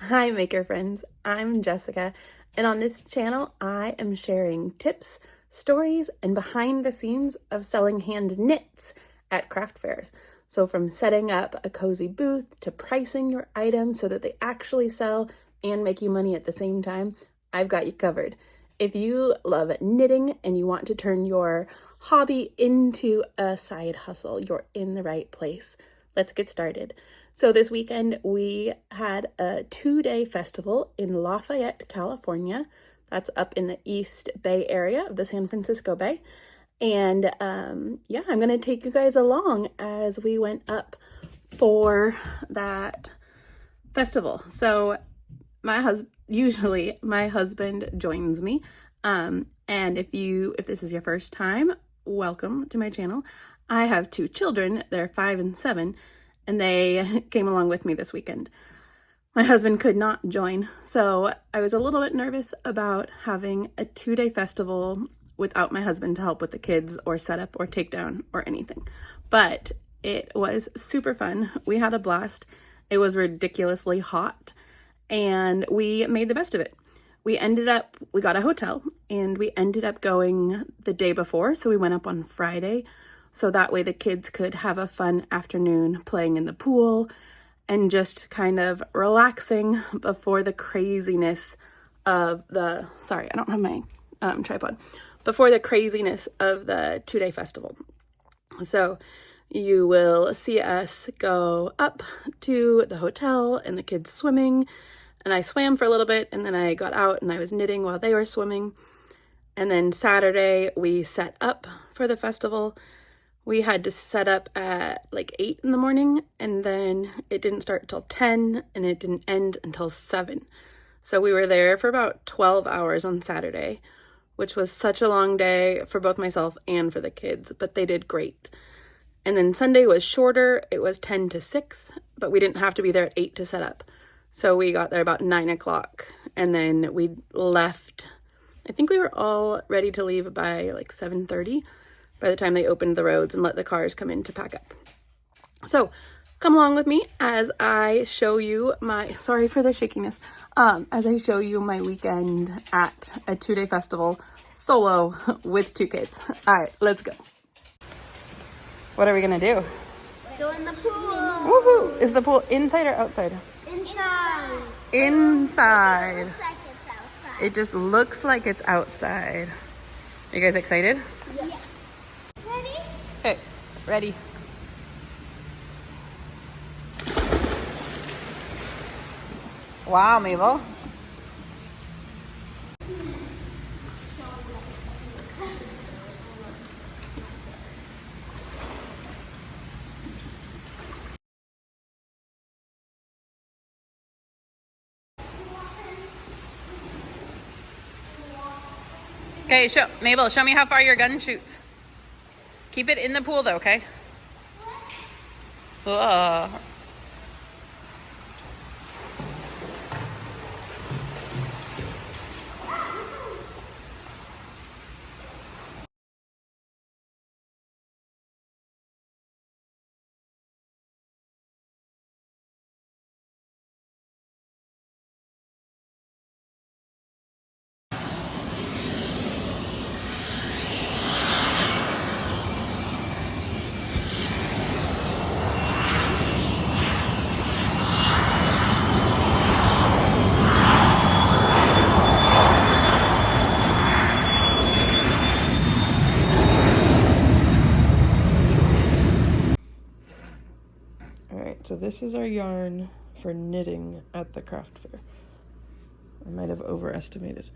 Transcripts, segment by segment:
Hi maker friends, I'm Jessica, and on this channel I am sharing tips, stories, and behind the scenes of selling hand knits at craft fairs. So from setting up a cozy booth to pricing your items so that they actually sell and make you money at the same time, I've got you covered. If you love knitting and you want to turn your hobby into a side hustle, you're in the right place. Let's get started. So this weekend we had a 2-day festival in Lafayette, California. That's up in the East Bay area of the San Francisco Bay. And yeah, I'm going to take you guys along as we went up for that festival. So usually my husband joins me. And if this is your first time, welcome to my channel. I have 2 children. They're 5 and 7, and they came along with me this weekend. My husband could not join, so I was a little bit nervous about having a 2-day festival without my husband to help with the kids or setup or takedown or anything. But it was super fun. We had a blast. It was ridiculously hot, and we made the best of it. We got a hotel, and we ended up going the day before, so we went up on Friday. So that way the kids could have a fun afternoon playing in the pool and just kind of relaxing before the craziness of sorry, I don't have my tripod, before the craziness of the 2-day festival. So you will see us go up to the hotel and the kids swimming, and I swam for a little bit, and then I got out and I was knitting while they were swimming. And then Saturday we set up for the festival. We had to set up at like 8 in the morning, and then it didn't start until 10, and it didn't end until 7. So we were there for about 12 hours on Saturday, which was such a long day for both myself and for the kids, but they did great. And then Sunday was shorter. It was 10 to 6, but we didn't have to be there at 8 to set up. So we got there about 9 o'clock, and then we left. I think we were all ready to leave by like 7:30. By the time they opened the roads and let the cars come in to pack up. So come along with me as I show you sorry for the shakiness, as I show you my weekend at a 2-day festival solo with 2 kids. All right, let's go. What are we gonna do? Go in the pool. Woohoo! Is the pool inside or outside? Inside. Inside. It looks like it's outside. It just looks like it's outside. Are you guys excited? Yeah. Ready? Okay, ready. Wow, Mabel. Okay, Mabel, show me how far your gun shoots. Keep it in the pool though, okay? Ugh. So this is our yarn for knitting at the craft fair. I might have overestimated.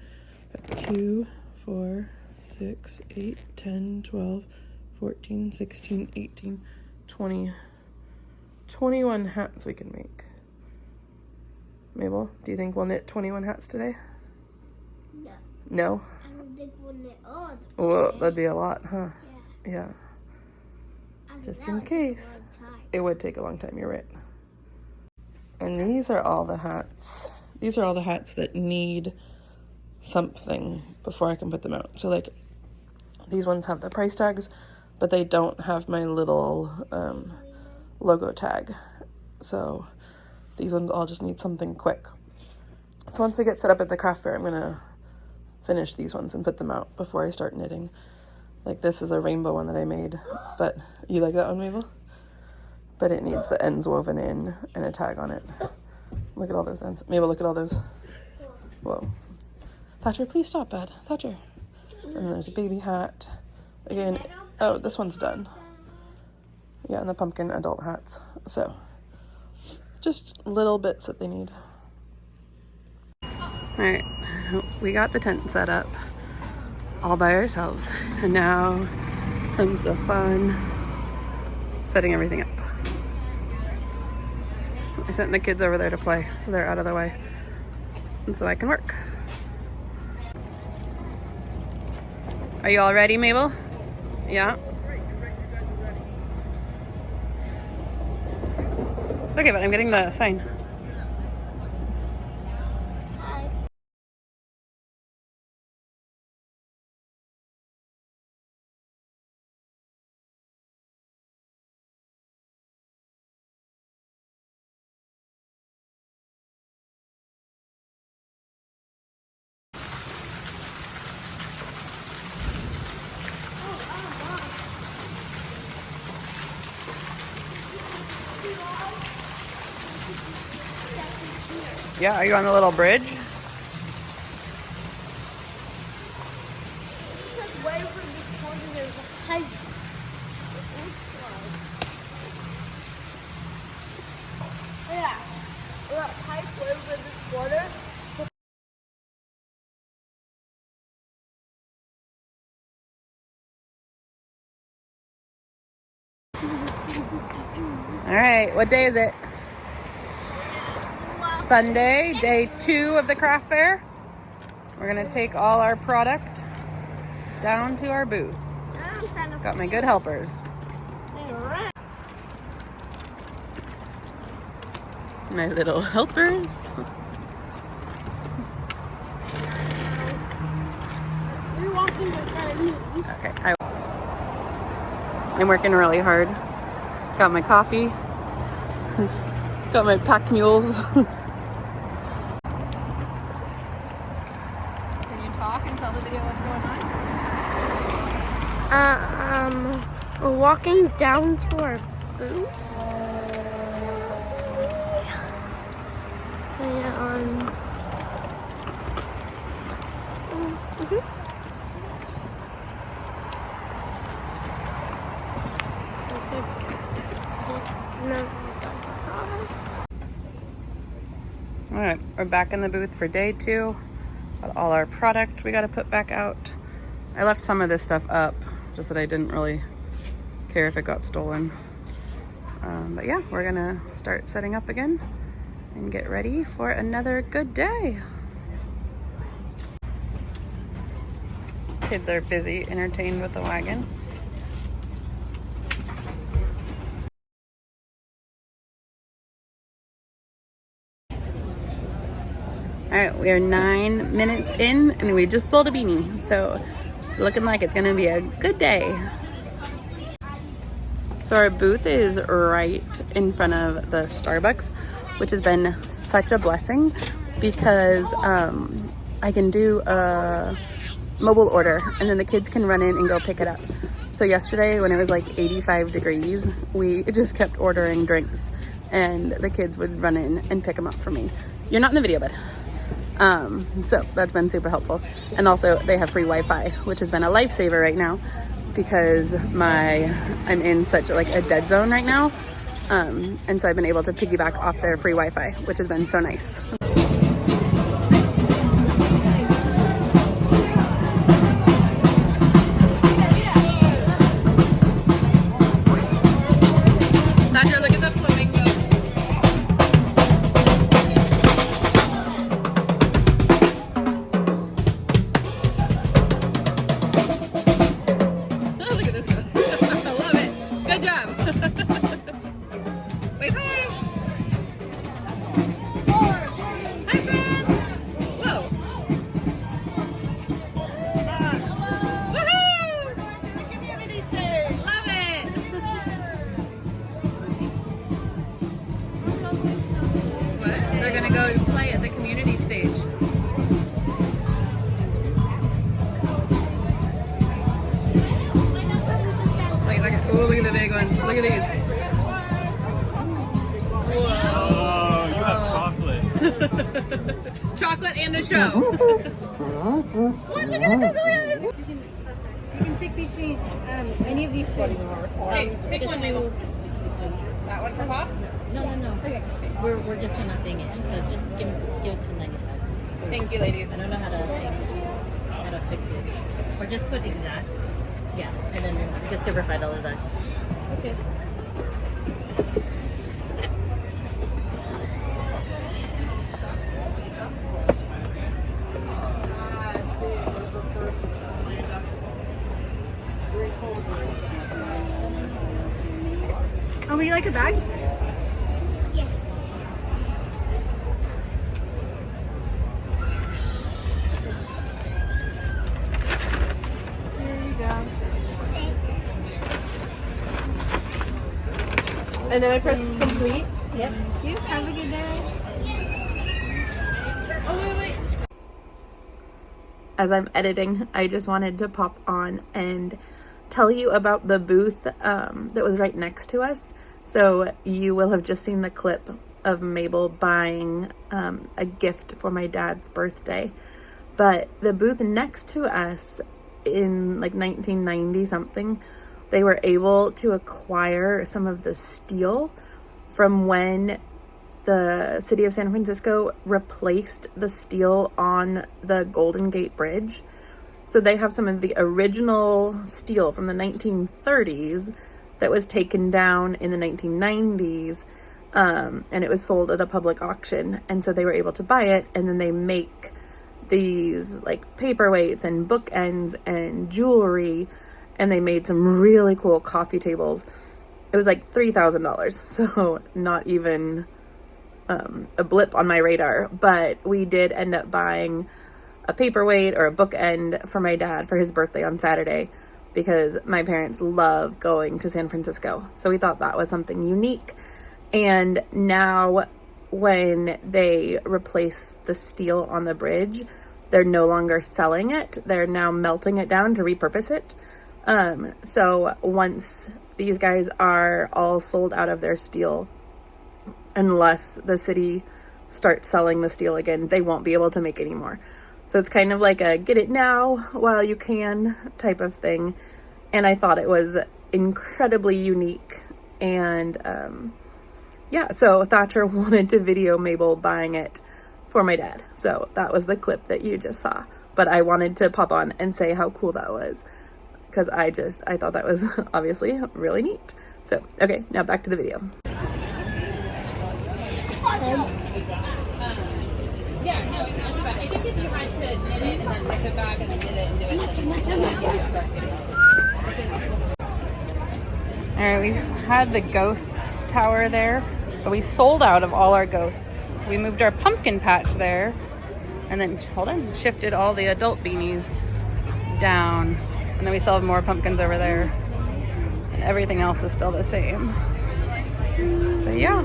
2, 4, 6, 8, 10, 12, 14, 16, 18, 20, 21 hats we can make. Mabel, do you think we'll knit 21 hats today? No. No? I don't think we'll knit all of them. Well, today. that'd be a lot, huh? Yeah. Just in case. It would take a long time, you're right. And these are all the hats. These are all the hats that need something before I can put them out. So like these ones have the price tags, but they don't have my little logo tag. So these ones all just need something quick. So once we get set up at the craft fair, I'm gonna finish these ones and put them out before I start knitting. Like this is a rainbow one that I made, but you like that one, Mabel? But it needs the ends woven in and a tag on it. Look at all those ends. Mabel, look at all those. Whoa. Thatcher, please stop, bud. Thatcher. And then there's a baby hat. Again, oh, this one's done. Yeah, and the pumpkin adult hats. So, just little bits that they need. Alright, we got the tent set up all by ourselves. And now comes the fun setting everything up. I sent the kids over there to play, so they're out of the way. And so I can work. Are you all ready, Mabel? Yeah? Okay, but I'm getting the sign. Yeah, are you on the little bridge? All right, what day is it? Sunday, day 2 of the craft fair. We're gonna take all our product down to our booth. Got my good helpers. My little helpers. You're walking in front of me. Okay, I'm working really hard. Got my coffee. Got my pack mules. Can you talk and tell the video what's going on? We're walking down to our booth. And All right, we're back in the booth for day 2. Got all our product we got to put back out. I left some of this stuff up just that I didn't really care if it got stolen. But yeah, we're gonna start setting up again and get ready for another good day. Kids are busy, entertained with the wagon. All right, we are 9 minutes in and we just sold a beanie. So it's looking like it's gonna be a good day. So our booth is right in front of the Starbucks, which has been such a blessing because I can do a mobile order and then the kids can run in and go pick it up. So yesterday when it was like 85 degrees, we just kept ordering drinks and the kids would run in and pick them up for me. You're not in the video, bud. So that's been super helpful. And also they have free Wi-Fi, which has been a lifesaver right now because I'm in such like a dead zone right now. And so I've been able to piggyback off their free Wi-Fi, which has been so nice. Thatcher, look at the floating boat. Look at this one. I love it. Good job. Wave high. Hi, friend. Whoa. Woohoo! Community stage. Love it. What? They're gonna go play at the community stage. Look at these. Oh, you have chocolate. Chocolate and a show. What? Look at the coconuts. You can pick between any of these things. Hey, pick one, Mabel. That one for Pops? No. Okay. We're just gonna thing it. So just give it to 95. Thank you, ladies. I don't know how to fix it. Or just put exact. Yeah, and then just give her $5 back. Okay. Oh, would you like a bag? Yes, please. Here you go. Thanks. And then I press complete. Yep. Thank you. Have a good day. Oh, wait. As I'm editing, I just wanted to pop on and tell you about the booth that was right next to us. So you will have just seen the clip of Mabel buying a gift for my dad's birthday. But the booth next to us in like 1990 something, they were able to acquire some of the steel from when the city of San Francisco replaced the steel on the Golden Gate Bridge. So they have some of the original steel from the 1930s that was taken down in the 1990s, and it was sold at a public auction. And so they were able to buy it, and then they make these like paperweights and bookends and jewelry, and they made some really cool coffee tables. It was like $3,000, so not even a blip on my radar, but we did end up buying a paperweight or a bookend for my dad for his birthday on Saturday, because my parents love going to San Francisco. So we thought that was something unique. And now when they replace the steel on the bridge, they're no longer selling it. They're now melting it down to repurpose it. So once these guys are all sold out of their steel, unless the city starts selling the steel again, they won't be able to make any more. So it's kind of like a get it now while you can type of thing. And I thought it was incredibly unique. And yeah, so Thatcher wanted to video Mabel buying it for my dad. So that was the clip that you just saw. But I wanted to pop on and say how cool that was, because I thought that was obviously really neat. So, okay, now back to the video. Yeah, no, it's not too bad. I think if you had to knit it and then rip it back and then knit it and do it, all right, we had the ghost tower there, but we sold out of all our ghosts. So we moved our pumpkin patch there, and then, shifted all the adult beanies down. And then we still have more pumpkins over there. And everything else is still the same. But yeah.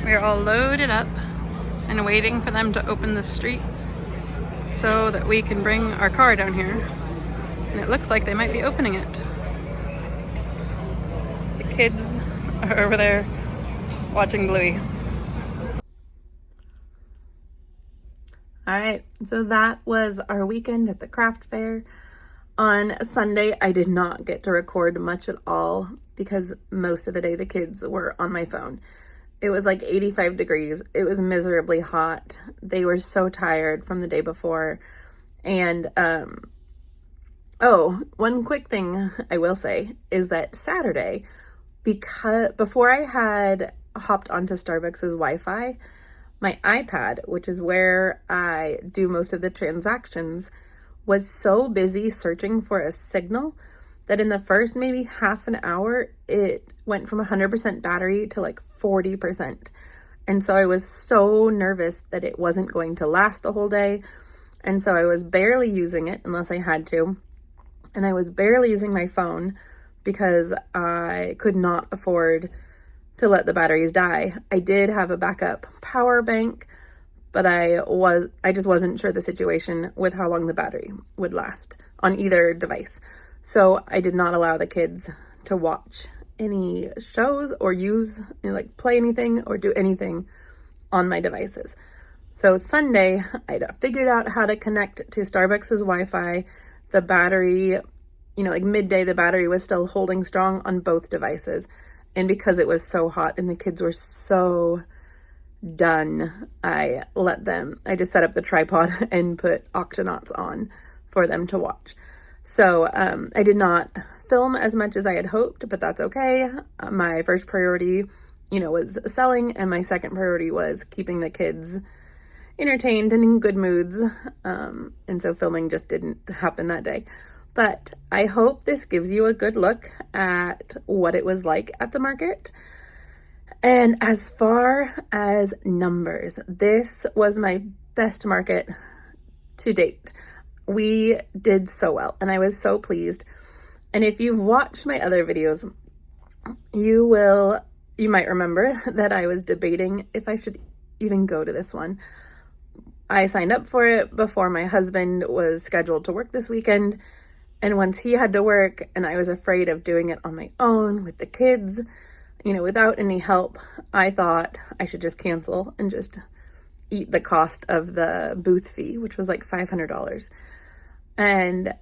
We're all loaded up and waiting for them to open the streets so that we can bring our car down here. And it looks like they might be opening it. The kids are over there watching Bluey. All right, so that was our weekend at the craft fair. On Sunday, I did not get to record much at all because most of the day the kids were on my phone. It was like 85 degrees. It was miserably hot. They were so tired from the day before. And, oh, one quick thing I will say is that Saturday, because before I had hopped onto Starbucks' Wi-Fi, my iPad, which is where I do most of the transactions, was so busy searching for a signal that in the first maybe half an hour, it went from 100% battery to like 40%. And so I was so nervous that it wasn't going to last the whole day. And so I was barely using it unless I had to. And I was barely using my phone because I could not afford to let the batteries die. I did have a backup power bank, but I just wasn't sure the situation with how long the battery would last on either device. So I did not allow the kids to watch any shows or use, like play anything or do anything on my devices. So Sunday, I figured out how to connect to Starbucks' Wi-Fi. The battery, like midday, the battery was still holding strong on both devices. And because it was so hot and the kids were so done, I just set up the tripod and put Octonauts on for them to watch. So I did not film as much as I had hoped, but that's okay. My first priority, was selling, and my second priority was keeping the kids entertained and in good moods. And so filming just didn't happen that day. But I hope this gives you a good look at what it was like at the market. And as far as numbers, this was my best market to date. We did so well, and I was so pleased. And if you've watched my other videos, you might remember that I was debating if I should even go to this one. I signed up for it before my husband was scheduled to work this weekend. And once he had to work and I was afraid of doing it on my own with the kids, without any help, I thought I should just cancel and just eat the cost of the booth fee, which was like $500. And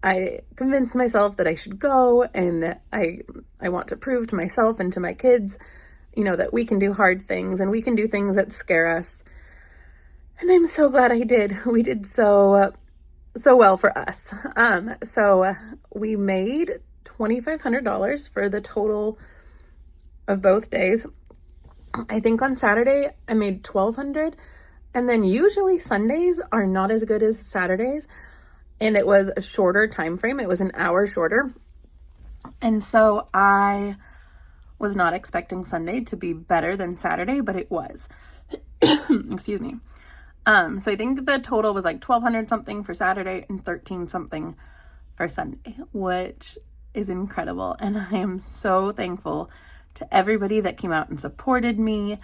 I convinced myself that I should go, and I want to prove to myself and to my kids, that we can do hard things and we can do things that scare us. And I'm so glad I did. We did so well for us. So we made $2,500 for the total of both days. I think on Saturday I made $1,200, and then usually Sundays are not as good as Saturdays, and it was a shorter time frame. It was an hour shorter, and so I was not expecting Sunday to be better than Saturday, but it was. Excuse me. So I think the total was like $1,200 something for Saturday and $13 something for Sunday, which is incredible. And I am so thankful to everybody that came out and supported me.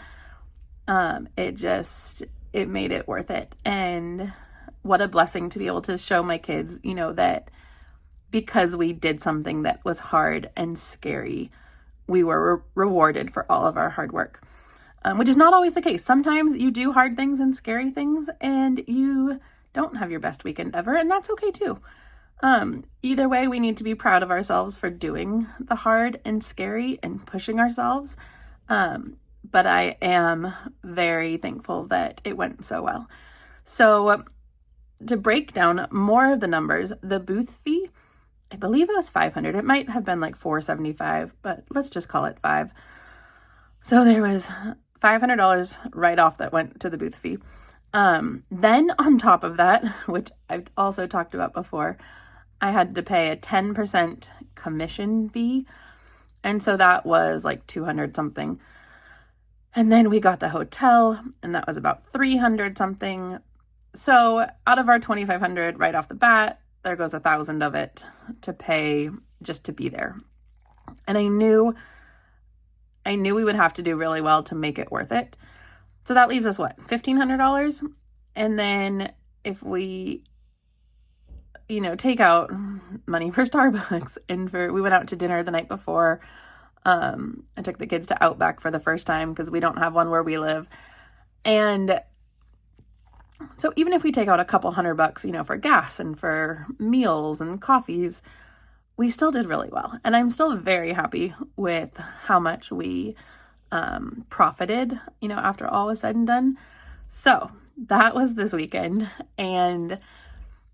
It made it worth it. And what a blessing to be able to show my kids, that because we did something that was hard and scary, we were rewarded for all of our hard work. Which is not always the case. Sometimes you do hard things and scary things and you don't have your best weekend ever, and that's okay too. Either way, we need to be proud of ourselves for doing the hard and scary and pushing ourselves. But I am very thankful that it went so well. So to break down more of the numbers, the booth fee, I believe it was $500. It might have been like $475, but let's just call it $5. So there was $500 right off that went to the booth fee. Then on top of that, which I've also talked about before, I had to pay a 10% commission fee. And so that was like $200 something. And then we got the hotel, and that was about $300 something. So out of our $2,500 right off the bat, there goes $1,000 of it to pay just to be there. And I knew we would have to do really well to make it worth it. So that leaves us what, $1,500? And then if we, take out money for Starbucks and we went out to dinner the night before. I took the kids to Outback for the first time because we don't have one where we live. And so even if we take out a couple $100, for gas and for meals and coffees, we still did really well. And I'm still very happy with how much we profited, after all was said and done. So that was this weekend. And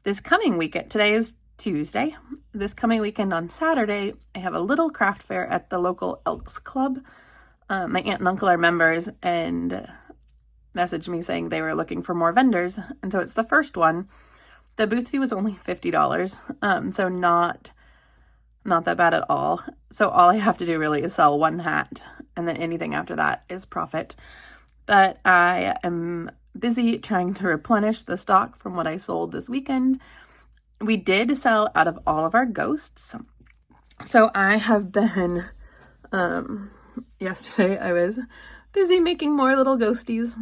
this coming weekend, today is Tuesday. This coming weekend on Saturday, I have a little craft fair at the local Elks Club. My aunt and uncle are members and messaged me saying they were looking for more vendors. And so it's the first one. The booth fee was only $50. So not that bad at all. So all I have to do really is sell one hat, and then anything after that is profit. But I am busy trying to replenish the stock from what I sold this weekend. We did sell out of all of our ghosts. So I have been, yesterday I was busy making more little ghosties.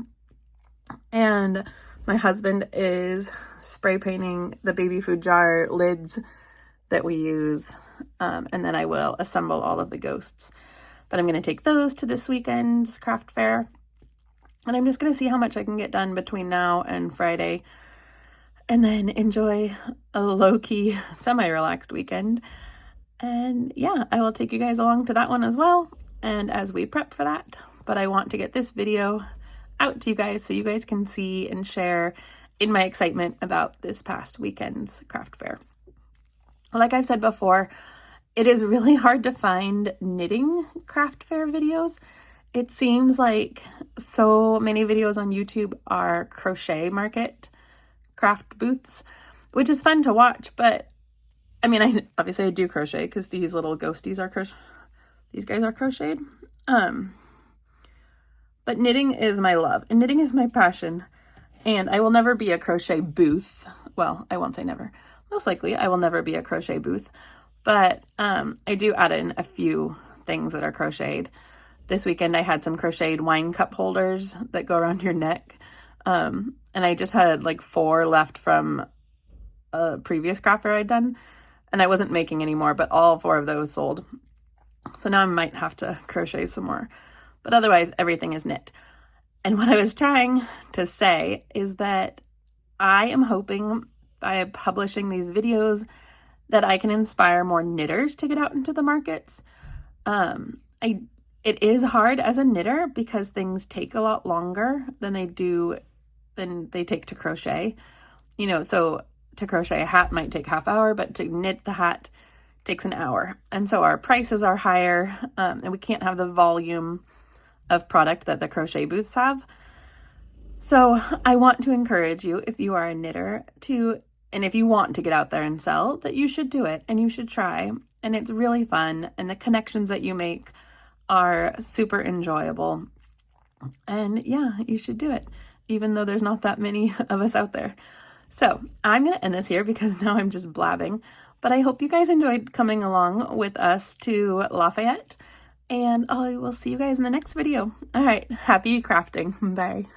And my husband is spray painting the baby food jar lids that we use. And then I will assemble all of the ghosts. But I'm going to take those to this weekend's craft fair. And I'm just going to see how much I can get done between now and Friday. And then enjoy a low-key, semi-relaxed weekend. And yeah, I will take you guys along to that one as well. And as we prep for that. But I want to get this video out to you guys so you guys can see and share in my excitement about this past weekend's craft fair. Like I've said before, it is really hard to find knitting craft fair videos. It seems like so many videos on YouTube are crochet market craft booths, which is fun to watch, but I mean, obviously I do crochet because these little ghosties are these guys are crocheted. But knitting is my love and knitting is my passion, and I will never be a crochet booth. Well, I won't say never. Most likely I will never be a crochet booth, but I do add in a few things that are crocheted. This weekend I had some crocheted wine cup holders that go around your neck, and I just had like 4 left from a previous craft fair I'd done, and I wasn't making any more, but all 4 of those sold. So now I might have to crochet some more. But otherwise, everything is knit. And what I was trying to say is that I am hoping by publishing these videos that I can inspire more knitters to get out into the markets. It is hard as a knitter because things take a lot longer than they take to crochet. You know, so to crochet a hat might take half hour, but to knit the hat takes an hour. And so our prices are higher, and we can't have the volume of product that the crochet booths have. So I want to encourage you, if you are a knitter, and if you want to get out there and sell, that you should do it and you should try. And it's really fun, and the connections that you make are super enjoyable. And yeah, you should do it, even though there's not that many of us out there. So I'm going to end this here because now I'm just blabbing. But I hope you guys enjoyed coming along with us to Lafayette. And I will see you guys in the next video. All right, happy crafting. Bye.